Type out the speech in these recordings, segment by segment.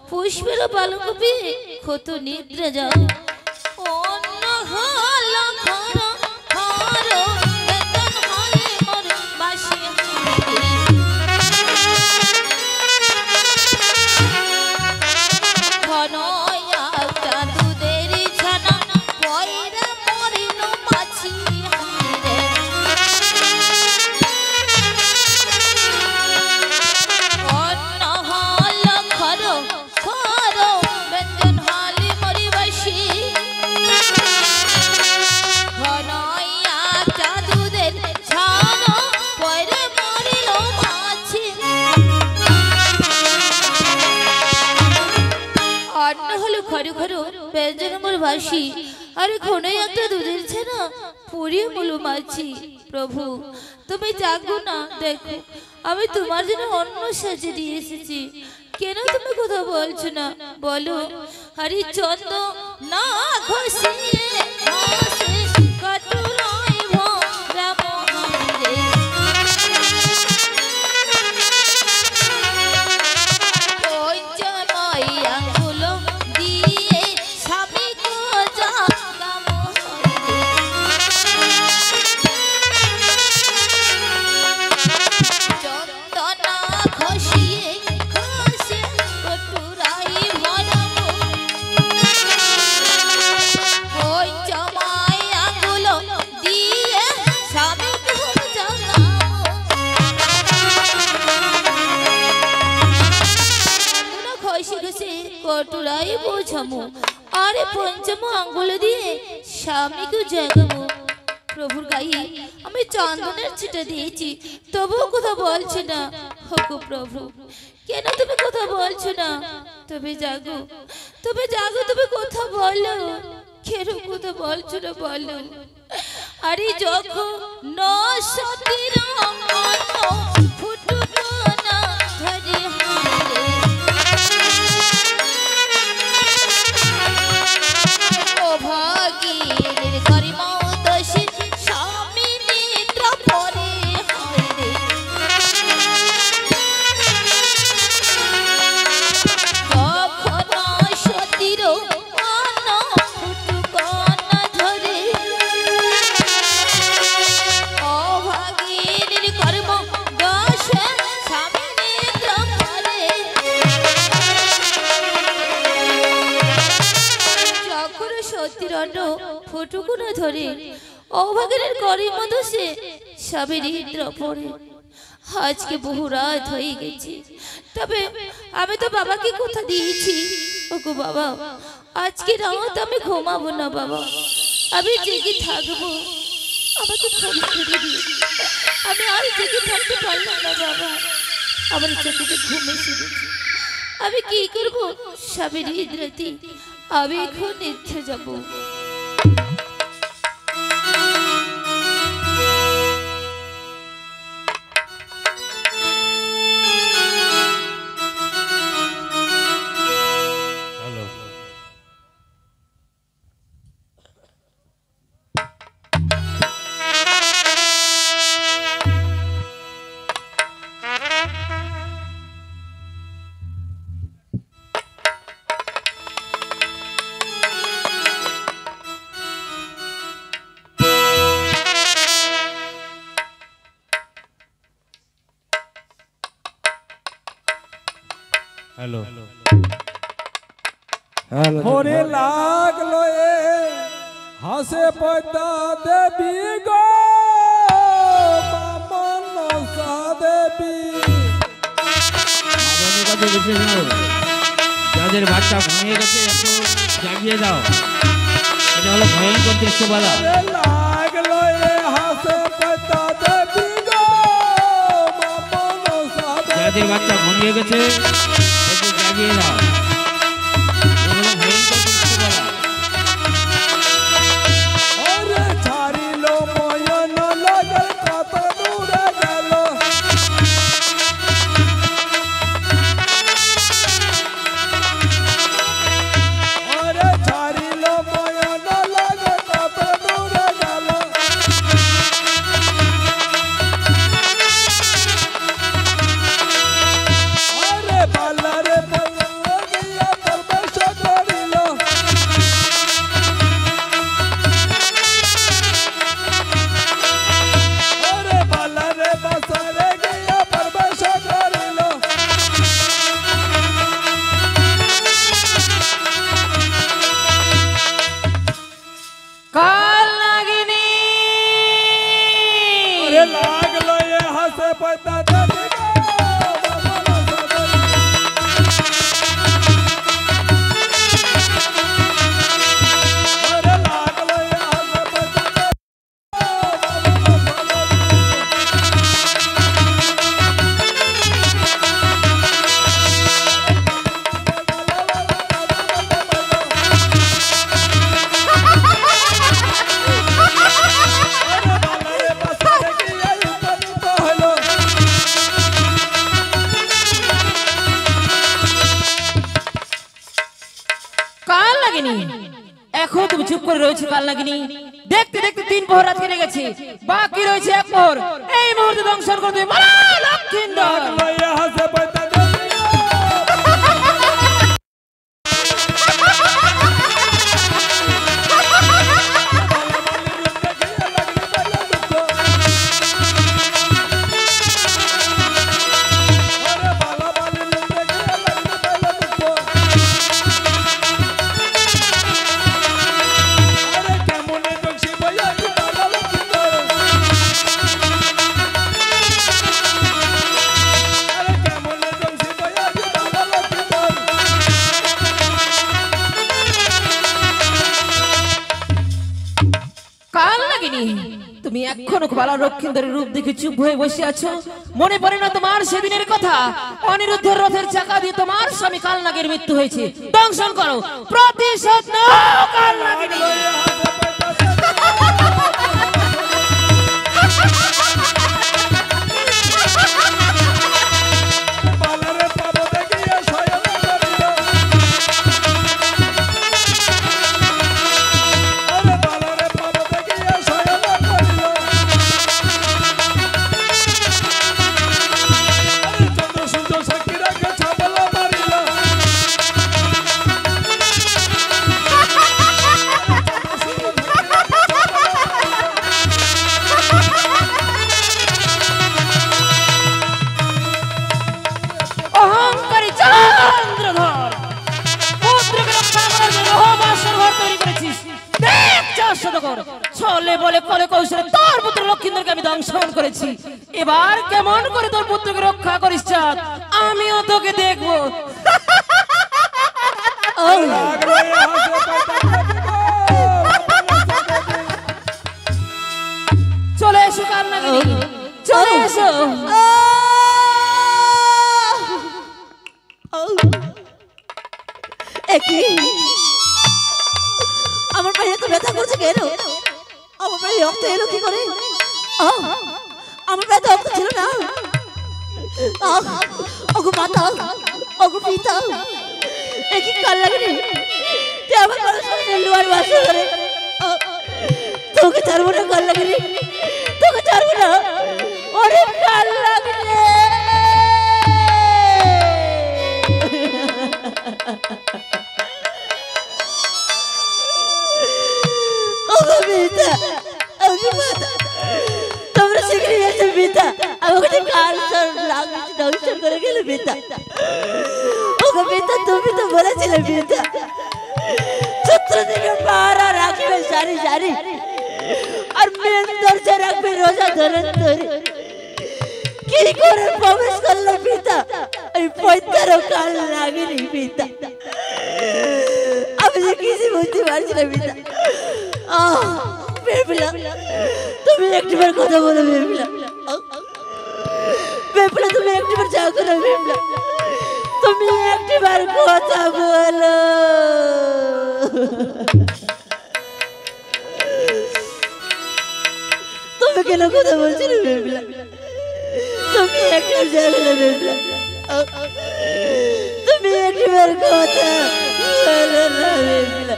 पुष्पेर पालक पे कत निद्रा जाओ अन्न हलो खारो खारो बेतन हले मोर बासी घनया একটা দুধের ছানা পয়রা মরিল মাছি खरो खरो व्यंजन मोर बासी अरे घन एक दूधर छाना पुड़िए मुलो माछी प्रभु তুমি জাগো না। দেখো আমি তোমার জন্য অন্য সাজিয়ে দিয়ে এসেছি, কেন তুমি কথা বলছো না বলো? হরিচন্দ্র না ঘষিয়ে ঘষে কটুরাই ভরা মহারে, পঞ্চময় আঙ্গুল দিয়ে স্বামীকে জাগাম হরে। চন্দনা ঘষিয়ে ঘষে কটুরাই ভরা পঞ্চময় আঙ্গুল দিয়ে স্বামীকে জাগাম। ঘষে ঘষে কটুরাই বোঝামো, আরে পঞ্চম আঙ্গুল দিয়ে স্বামীকে জাগাবো। প্রভুর গায়ে আমি চন্দনের ছিটা দিয়েছি, তবুও কথা বলছে না। হকু প্রভু, কেন তুমি কথা বলছো না? তবে জাগো, তবে জাগো, তুমি কথা বলো। কেন কথা বলছো না বলো? আরে যখন নশতির মন ফুটুক না ধরে হারে, ও ভাগীর কর্ম দোষী স্বামী নিদ্র পরে হারে। যখন সতীর মন ফুটুক না ধরে, ও ভাগীর কর্ম দোষে স্বামী নিদ্র পরে। যখন সতীর অন্ন ফুটুক না ধরে, অভাগের কর্ম দোষে স্বামী নিদ্র পড়ে। আজকে বহু রাত হয়ে গেছে, তবে আমি তো বাবাকে কথা দিয়েছি, ওগো বাবা আজকে রাত আমি ঘুমাবো না বাবা, আমি জেগে থাকবো। আমাকে ক্ষমা করে দিও, আমি আর জেগে থাকতে পারলাম না বাবা, আমার চোখে ঘুম এসে গেছে। আমি কি করবো স্বামী নিদ্রাতে? আমি এখন নিদ্রে যাবো। हेलो होरे लागलो ए हासे पता देवी गो मामन सा देवी যাদের বাচ্চা ঘুমিয়ে গেছে একটু জাগিয়ে দাও, এটা হলো ভয়ঙ্কর দৃশ্যবালা। लागलो ए हासे पता देवी गो मामन सा देवी যাদের বাচ্চা ঘুমিয়ে গেছে একটু জাগিয়ে দাও, এটা হলো ভয়ঙ্কর দৃশ্যবালা। ओरे छाड़िलो मयन लगल कत दूरे गेलो ओरे छाड़िलो मयन लगल कत दूरे गेलो ओरे बाला रे बाला নাগিনী এখন তুমি চুপ করে রয়েছে কাল নাগিনী দেখতে দেখতে 3 প্রহর রাত কেটে গেছে বাকি রয়েছে 1 প্রহর এই মুহূর্তে দংশন করে তুমি মারা লক্ষিন্দর লইয়া হাসে বইতা তুমি এখনো বালা লক্ষিন্দরের রূপ দেখে চুপ হয়ে বসে আছো মনে পড়ে না তোমার সেদিনের কথা অনিরুদ্ধের রথের চাকা দিয়ে তোমার স্বামী কালনাগের মৃত্যু হয়েছে দংশন করো প্রতিশোধ নাও কালনাগিনী ছলে বলে কলে কৌশলে তোর পুত্র লক্ষিন্দরকে আমি দংশন করেছি এবার কেমন করে তোর পুত্রকে রক্ষা করিস চাঁদ আমিও তোকে দেখবো চলে এসো কালনাগিনী চলে এসো আমার পায়ে তো ব্যথা করছে কেন আমার পায়ে রক্ত এলো কি করে আমার পায়ে তো রক্ত ছিল না ওগো মাতা ওগো পিতা একই কাল লাগে তে আমার পড়াশোনা লোয়ার বাসা করে তোকে ছাড়বো না কাল লাগে তোকে ছাড়বো না ওরে কাল লাগে তোমরা শিখে গেছো পিতা আমাকে কাল দংশন করে গেলে পিতা ওগো পিতা তুমি তো বলেছিলে পিতা চতুর্দিকে পাহারা রাখবে সারি সারি আর মেন দরজা রাখবে রোজা ধরে ধরে কি করে প্রবেশ করলো পিতা এই পয়তারও কাল লাগেনি পিতা আমি যে কিছু বুঝতে পারছি না পিতা বেবলা তুমি একটিবার কথা বলো বেবলা বেবলা তুমি একটিবার যা করো বেবলা তুমি একটিবার কথা বলো তুমি কেন কথা বলছো না বেবলা তুমি একটিবার যা করো বেবলা তুমি একটিবার কথা বলো না বেবলা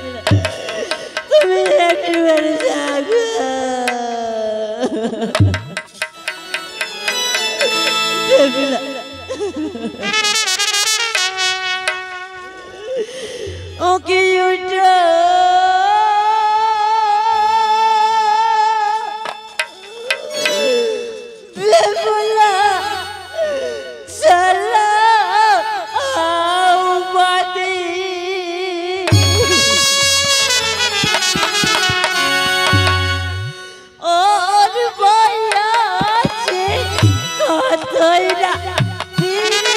তুমি একটিবার জাগো বেবলা ওকে উঠো বেবলা চলো আউবাদি ওর বয়া আছে কতইরা দিনে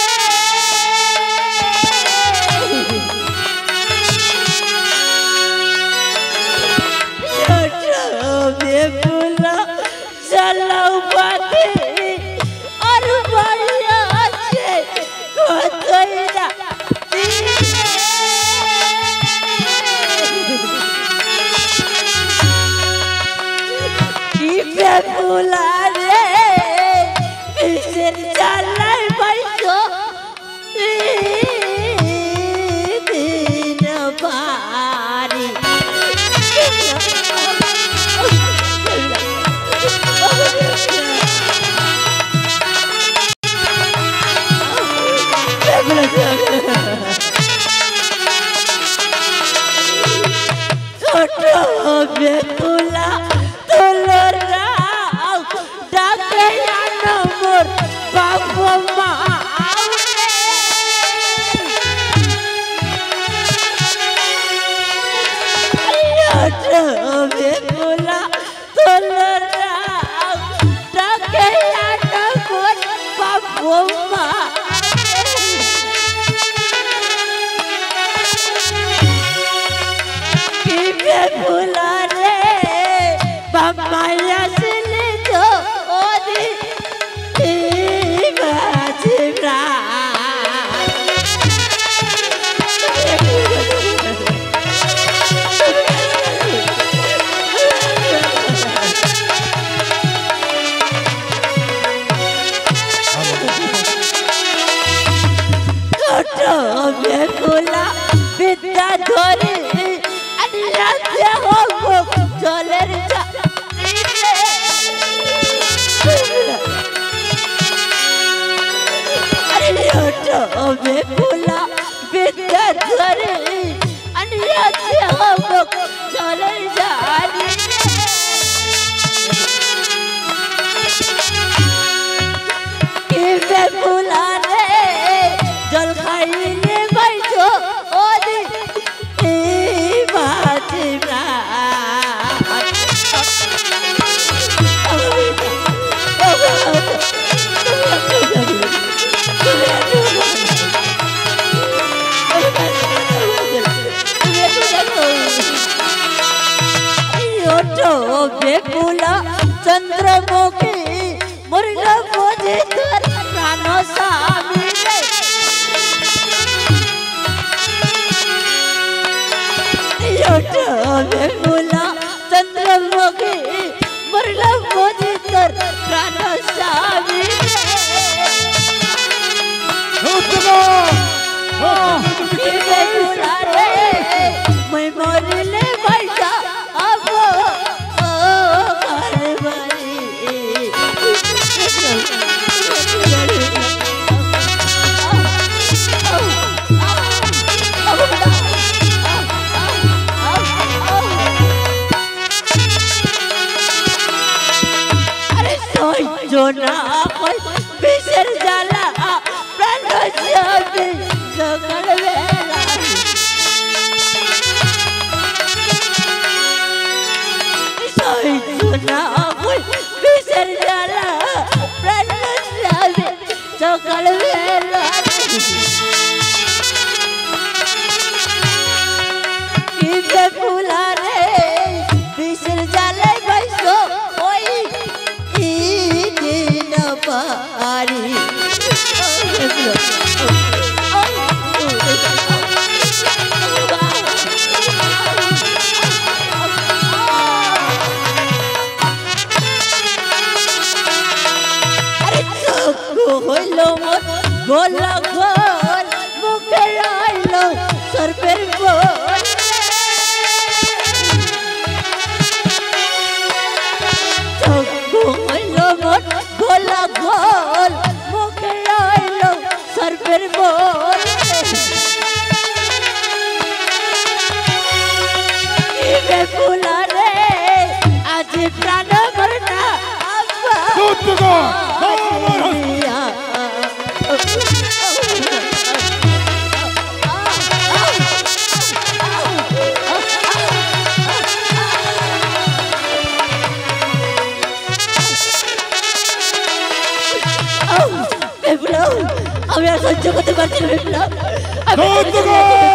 মাইয়া ছিলে তো ওদি বাজিরা বেকুলা বিদ্যা ধরে রাতে হব জলের বেকুলা বিদ্যা ধরে রাতে হব জলের জানি বেকুলা রে জল খাইলে বাইছো ওদি বাজিরা বেকুলা চন্দ্রমুখী মুরগ বোঝে তোর প্রাণ স্বামী বেকুলা চন্দ্রমুখী মুরগ বোঝে তোর প্রাণ স্বামী বেকুলা রে মই মরিলে বাইসা আবো জোনা কই বিষের জ্বালা প্রাণ যাবে সকাল বেলা জোনা কই বিষের জ্বালা প্রাণ যাবে সকাল বেলা কি বেকুলা রে বিষের জ্বালায় বাইসো ওই পারি হইল মোর গোলা গোল মুখে আইল সর্বের গোল হইল মোর গোলা গোল মুখে আইল সর্বের গোল বেকুলা রে আজ প্রাণ মরনা আমি আর সহ্য করতে পারছি না বিপ্লব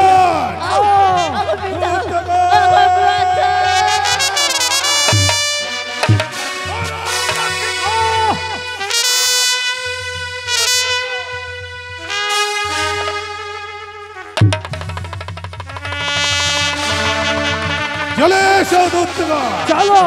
চলে এসো দূতগণ চলো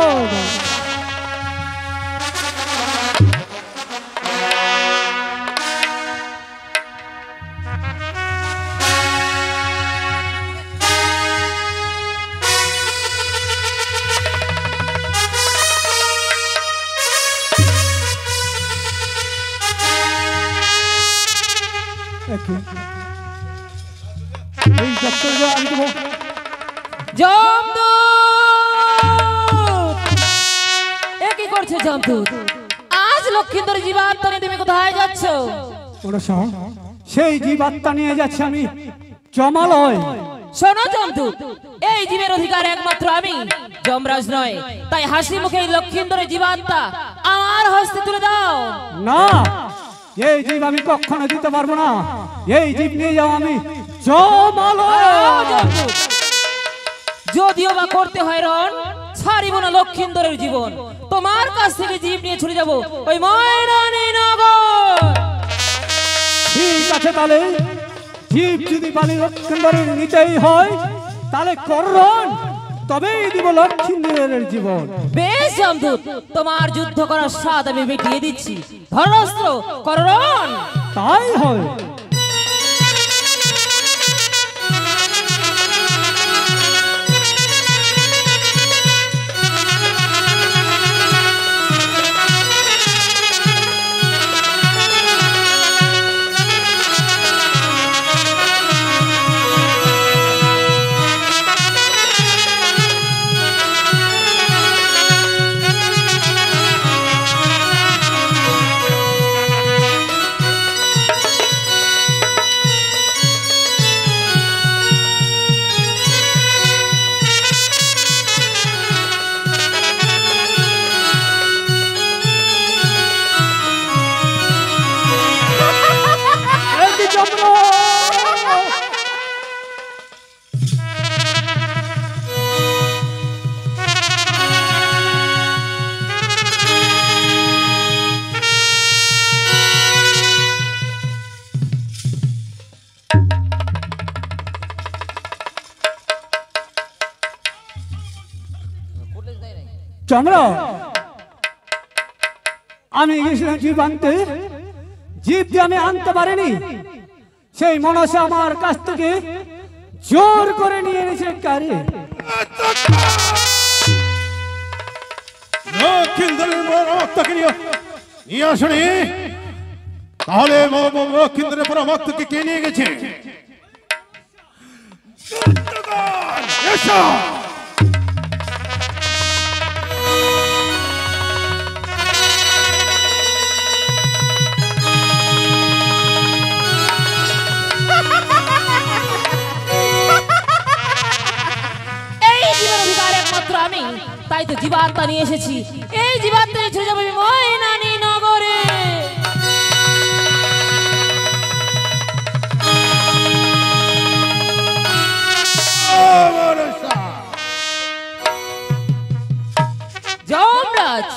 এই দপ্তর আমি দেবো জমদূত কি করছে জমদূত আজ লক্ষিন্দর জীবাত্মা নিয়ে তুমি কোথায় যাচ্ছ সেই জীবাত্মা নিয়ে যাচ্ছি আমি জমালয় শোনো জমদূত এই জীবের অধিকার একমাত্র আমি যমরাজ নয় তাই হাসি মুখে এই লক্ষিন্দরের জীবাত্মা আমার হস্তে তুলে দাও না এই জীব আমি কখনো দিতে পারবো না এই জীব নিয়ে যাও আমি জমালয় যদিও বা করতে হয় রণ ছাড়িব না লক্ষিন্দরের জীবন। তোমার কাছ থেকে জীব নিয়ে ছুটে যাব ওই ময়নানি নগর। ঠিক আছে, তাহলে জীব যদি বালি লক্ষিন্দরের নিতেই হয় তাহলে করণ, তবেই দিব লক্ষিন্দরের জীবন। বেশ যমদূত, তোমার যুদ্ধ করার স্বাদ আমি মিটিয়ে দিচ্ছি। ধরস্ত্র করণ। তাই হয়। চন্দ্র, আমি গেছিলাম জীব আনতে, জীব যে আমি আনতে পারিনি, সেই মনসা আমার কাছ থেকে জোর করে নিয়ে এনেছে গাড়ি। লক্ষিন্দরের পরমাত্মাকে নিয়ে আসনি, তাহলে লক্ষিন্দরের পরমাত্মাকে কে নিয়ে গেছে? এসো। আমি তাই তো জীবাত্মা নিয়ে এসেছি। এই জীবাত্মা নিয়ে ছুটে যাবো ময়নানি নগরে। যমরাজ,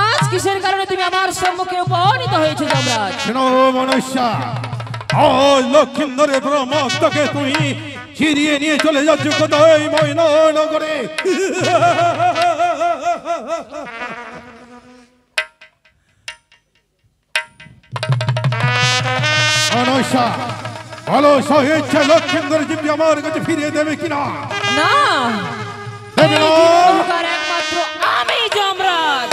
আজ কিসের কারণে তুমি আমার সম্মুখে উপনীত হয়েছো যমরাজ? মনুষ্যা, আজ লক্ষিন্দরের পরমাত্মাকে তুমি ছিড়িয়ে নিয়ে চলে যাচ্ছ কোথায়? ময়নানগরে। মনুষ্যা, বলো স্বেচ্ছা লক্ষিন্দর জীবটি আমার কাছে ফিরিয়ে দেবে কিনা? না, দেবে না। একমাত্র আমি যমরাজ।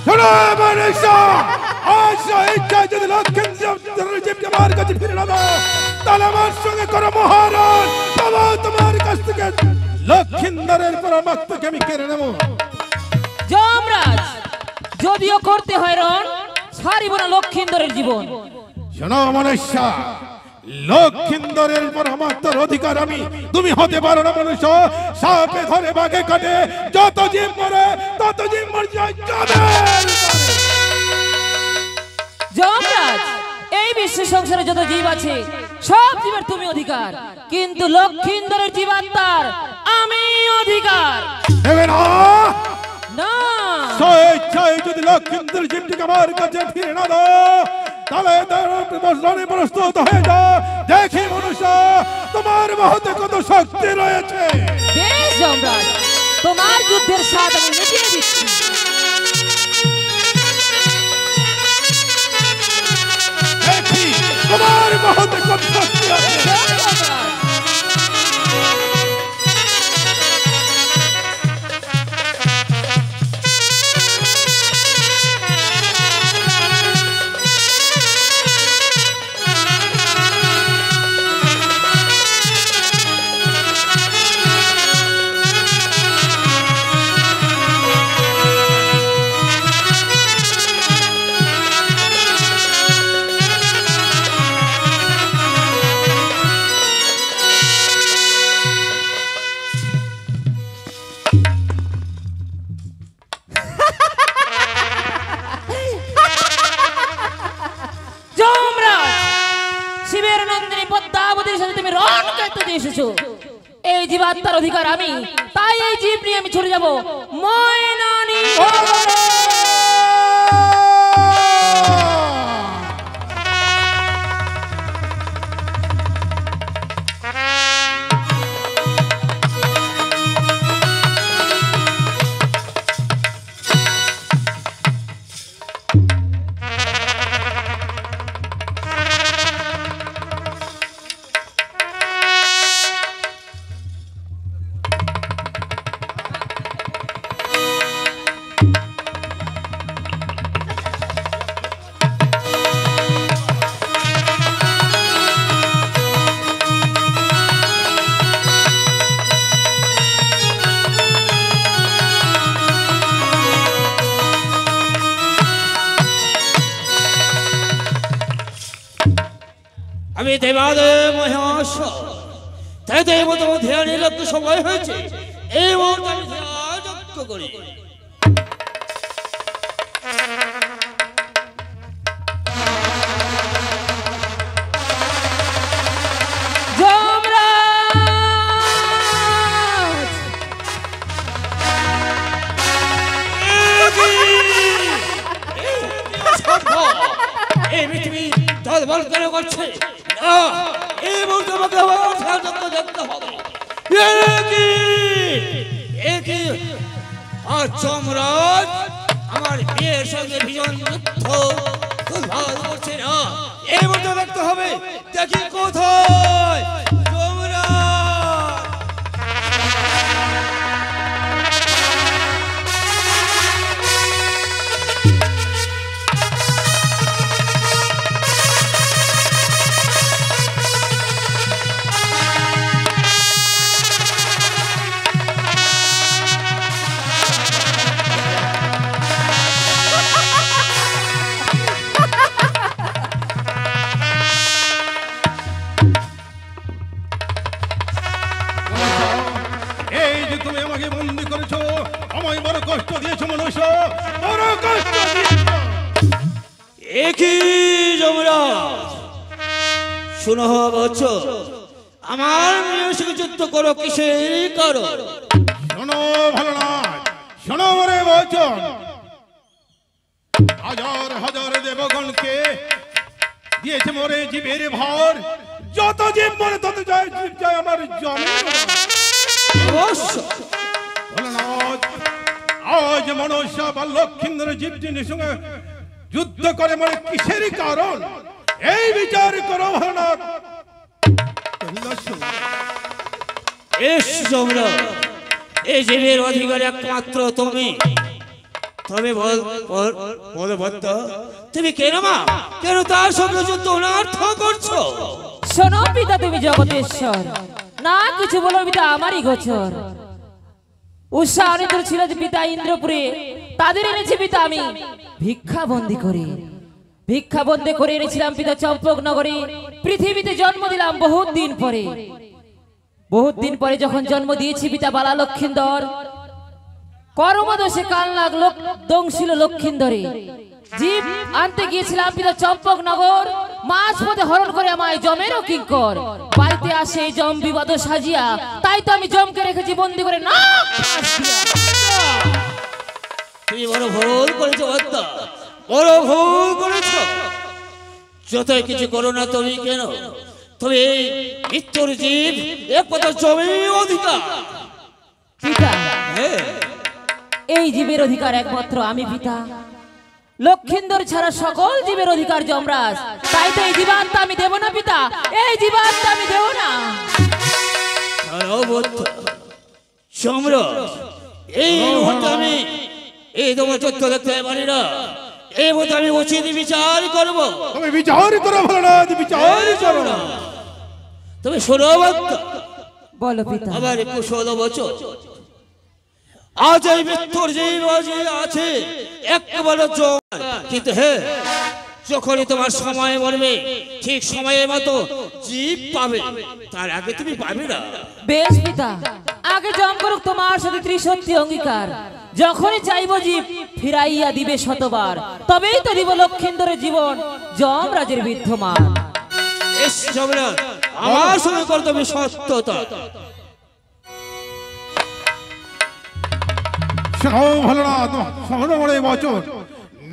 শোনো মনুষ্যা, আজ স্বেচ্ছা যদি লক্ষিন্দর জীবটি আমার কাছে ফিরে না দাও, তাহলে আমার সঙ্গে করো মহারণ। তোমার কাছ থেকে লক্ষিন্দরের পরমাত্মাকে আমি কেড়ে নেব। যমরাজ, যদিও করতে হয় রণ, ছাড়িব না লক্ষিন্দরের জীবন। শোনো মনুষ্যা, লক্ষিন্দরের পরমাত্মার অধিকার আমি, তুমি হতে পারো না মনুষ্য। সাপে ধরে বাঘে কাটে, যত জীব মরে তত জীব মরে যায়। যমরাজ, এই বিশ্ব সংসারে যত জীব আছে সব জীবের তুমি অধিকার, কিন্তু লক্ষিন্দরের জীবাত্মার আমি অধিকার দেবে না। না, স্বেচ্ছায় যদি লক্ষিন্দর জীবটিকে আমার কাছে ফিরে না দাও, তাহলে প্রস্তুত হয়ে যাও। দেখি মনুষ্য, তোমার মহতে কত শক্তি রয়েছে। বেশ যমরাজ, তোমার যুদ্ধের স্বাদ আমি মিটিয়ে দিচ্ছি। দেখি তোমার মহতে কত শক্তি আছে। এসেছো, এই জীবাত্মার অধিকার আমি, তাই এই জীব নিয়ে আমি ছুটে যাব ময়নানি আমি দেবাদেব মহেশ্বর তাই দেবতা ধ্যানের লক্ষ্য সময় হয়েছে এই মুহূর্তে আমি ধ্যান যজ্ঞ করি। যমরাজ এই পৃথিবী দলবল কেন করছে না? এই মুহূর্তে আমাকে আমার ধ্যান যজ্ঞ দেখতে হবে। আর যমরাজ আমার বিয়ের সঙ্গে ভীষণ যুদ্ধ দুর্ভাগ করছে না। এই মুহূর্তে দেখতে হবে দেখি কোথায় যমরাজ। এই যে তুমি আমাকে বন্দি করেছো, আমায় বড় কষ্ট দিয়েছো মনুষ্য, বড় কষ্ট দিয়েছো। একই যমরাজ শুনো বচ্চ, আমার মেয়ের সঙ্গে যুদ্ধ করো কিসের কারণ? শোনো ভালো নয়, শোনো মরে বচন। হাজার হাজার দেবগণকে দিয়েছে মরে জীবের ভর, যত জীব মরে তত জয় জীব জয় আমার জমে। অবশ্য ভোলানাথ, আজ মনুষ্য বা লক্ষিন্দর জীবটির সঙ্গে যুদ্ধ করে মরে কিসের কারণ? এই বিচার করো ভোলানাথ। এস যমরাজ, এই জীবের অধিকার একমাত্র তুমি। তবে বলো ভক্ত, তুমি কেন কেন তার সঙ্গে যুদ্ধ অনর্থ করছো? শোনো পিতা, তুমি জগতেশ্বর না কিছু বলো পিতা, আমারই গোচর। উষা অনিন্দ্র ছিল যে পিতা ইন্দ্রপুরে, তাদের এনেছি পিতা আমি ভিক্ষাবন্দি করে এনেছিলাম পিতা চম্পক নগরে। পৃথিবীতে জন্ম দিলাম বহুত দিন পরে যখন জন্ম দিয়েছি পিতা বালা লক্ষিন্দর, কর্মদোষে কাল লাগলো দংশিল লক্ষিন্দরে। জীব আনতে গিয়েছিলাম পিতা চম্পক নগর, মাছ পথে হরণ করে আমায় জমেরও কিঙ্কর। বাড়িতে আসে জম বিবাদ সাজিয়া, তাই তো আমি জমকে রেখেছি বন্দি করে না। তুমি বড় ভুল করেছো ভক্ত, বড় ভুল করেছো। যতই কিছু করো না তুমি কেন, তবে এই মৃত্যুর জীব একমাত্র জমি অধিকার। পিতা, হ্যাঁ, এই জীবের অধিকার একমাত্র আমি পিতা। লক্ষিন্দর ছাড়া সকল জীবের অধিকার যমরাজ, তাই তো এই জীবাত্মা আমি দেব না পিতা, এই জীবাত্মা আমি দেব না। যমরাজ, এই মুহূর্তে আমি এই তোমার তথ্য দেখতে পারি না। এই মুহূর্তে আমি উচিত বিচার করবো। তুমি বিচার করো ভোলানাথ, বিচার করো। তুমি শোনো ভক্ত, বলো পিতা। আবার কুশল বচন। আজ এই মৃত্যুর জীব আছে একেবারে জয়, কিন্তু হ্যাঁ, যখনই তোমার সময় বলবে ঠিক সময়ের মতো জীব পাবে, তার আগে তুমি পাবে না। বেশ পিতা, আগে জম করুক তোমার সাথে ত্রিসত্যি অঙ্গীকার। যখনই চাইব জীব ফিরাইয়া দিবে শতবার, তবেই তো দিব লক্ষিন্দরের জীবন যমরাজের বিদ্ধমান। এস যমরাজ, আমার সঙ্গে কর্তব্য সত্যতা। শোনো ভোলানাথ, শোনো বড় বচন।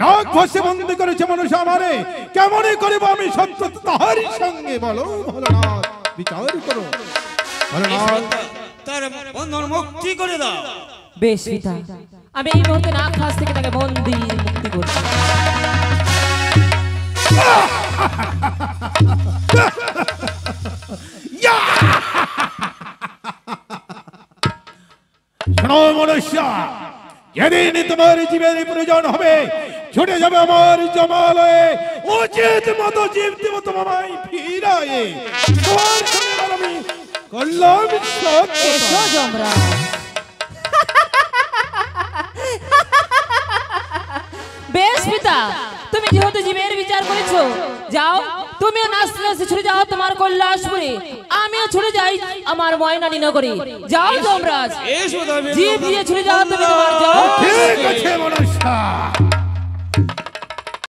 নাক ঘষে বন্দি করেছে মানুষ আমারে, কেমনই করিব আমি সত্য তাহারই সঙ্গে, বলো ভোলানাথ, বিচার করো ভোলানাথ। তার বন্ধন মুক্তি করে দাও। বেশ পিতা, আমি এই মুহূর্তে নাক ফাঁস থেকে তাকে বন্দি মুক্তি করছি। শোনো মনুষ্য, যেদিন তোমার জীবের প্রয়োজন হবে ছুটে যাবে আমার জমালয়ে, উচিত মতো জীব দেব তোমায় ফিরায়ে, তোমার সঙ্গে আমি করলাম সত্য। এসো যমরাজ। বেশ পিতা, তুমি যেহেতু জীবের বিচার করেছো, যাও তুমিও নাচতে নাচতে ছুটে যাও তোমার কৈলাসপুরে, আমিও ছুটে যাই আমার ময়নানী নগরে। যাও যমরাজ, এসো তবে। জীব দিয়ে ছুটে যাও তুমি তোমার, যাও। ঠিক আছে মনুষ্য।